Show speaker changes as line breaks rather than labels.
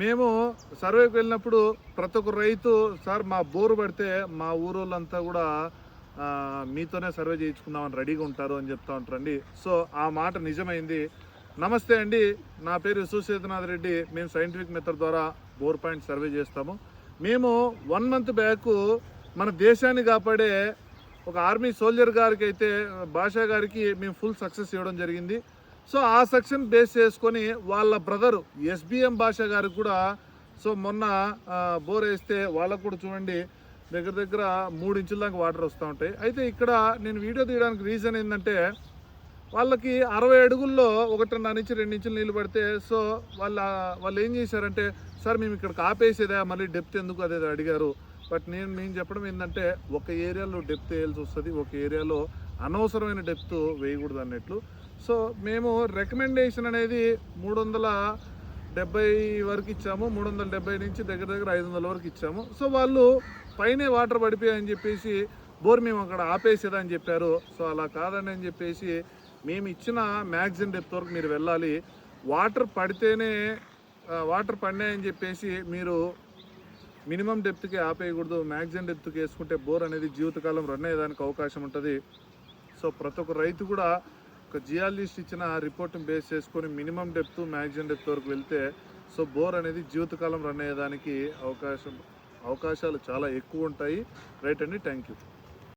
మేము సర్వేకి వెళ్ళినప్పుడు ప్రతి ఒక్క రైతు సార్ మా బోరు పడితే మా ఊరోళ్ళంతా కూడా మీతోనే సర్వే చేయించుకుందామని రెడీగా ఉంటారు అని చెప్తా ఉంటారండి. సో ఆ మాట నిజమైంది. నమస్తే అండి, నా పేరు సుశేతనాథ్ రెడ్డి. మేము సైంటిఫిక్ మెథడ్ ద్వారా బోర్ పాయింట్ సర్వే చేస్తాము. మేము 1 మంత్ బ్యాక్ మన దేశాన్ని కాపాడే ఒక ఆర్మీ సోల్జర్ గారికి అయితే భాషా గారికి మేము ఫుల్ సక్సెస్ ఇవ్వడం జరిగింది. సో ఆ సెక్షన్ బేస్ చేసుకొని వాళ్ళ బ్రదరు ఎస్బిఎం భాష గారికి కూడా సో మొన్న బోర్ వేస్తే వాళ్ళకు కూడా చూడండి దగ్గర దగ్గర 3 ఇంచుల దాకా వాటర్ వస్తూ ఉంటాయి. అయితే ఇక్కడ నేను వీడియో తీయడానికి రీజన్ ఏంటంటే వాళ్ళకి 60 అడుగుల్లో 1.5 నుంచి 2 ఇంచులు నీళ్ళు పడితే సో వాళ్ళు ఏం చేశారంటే సార్ మేము ఇక్కడ ఆపేసేదా మళ్ళీ డెప్త్ ఎందుకు అదే అడిగారు. బట్ నేను చెప్పడం ఏంటంటే ఒక ఏరియాలో డెప్త్ వేయాల్సి వస్తుంది, ఒక ఏరియాలో అనవసరమైన డెప్త్ వేయకూడదు అన్నట్లు. సో మేము రికమెండేషన్ అనేది 370 వరకు ఇచ్చాము. 370 నుంచి దగ్గర దగ్గర 500 వరకు ఇచ్చాము. సో వాళ్ళు పైనే వాటర్ పడిపోయాయని చెప్పేసి బోర్ మేము అక్కడ ఆపేసేదా అని చెప్పారు. సో అలా కాదని అని చెప్పేసి మేము ఇచ్చిన మ్యాక్సిమం డెప్త్ వరకు మీరు వెళ్ళాలి. వాటర్ పడితేనే వాటర్ పడినాయని చెప్పేసి మీరు మినిమం డెప్త్కి ఆపేయకూడదు. మ్యాక్సిమం డెప్త్కి వేసుకుంటే బోర్ అనేది జీవితకాలం రన్ అయ్యేదానికి అవకాశం ఉంటుంది. సో ప్రతి ఒక్క రైతు కూడా ఒక జియాలజిస్ట్ ఇచ్చిన రిపోర్ట్ని బేస్ చేసుకొని మినిమం డెప్త్ మ్యాక్సిమం డెప్త్ వరకు వెళ్తే సో బోర్ అనేది జీవితకాలం రన్ అయ్యేదానికి అవకాశాలు చాలా ఎక్కువ ఉంటాయి. రైట్ అండి, థ్యాంక్ యూ.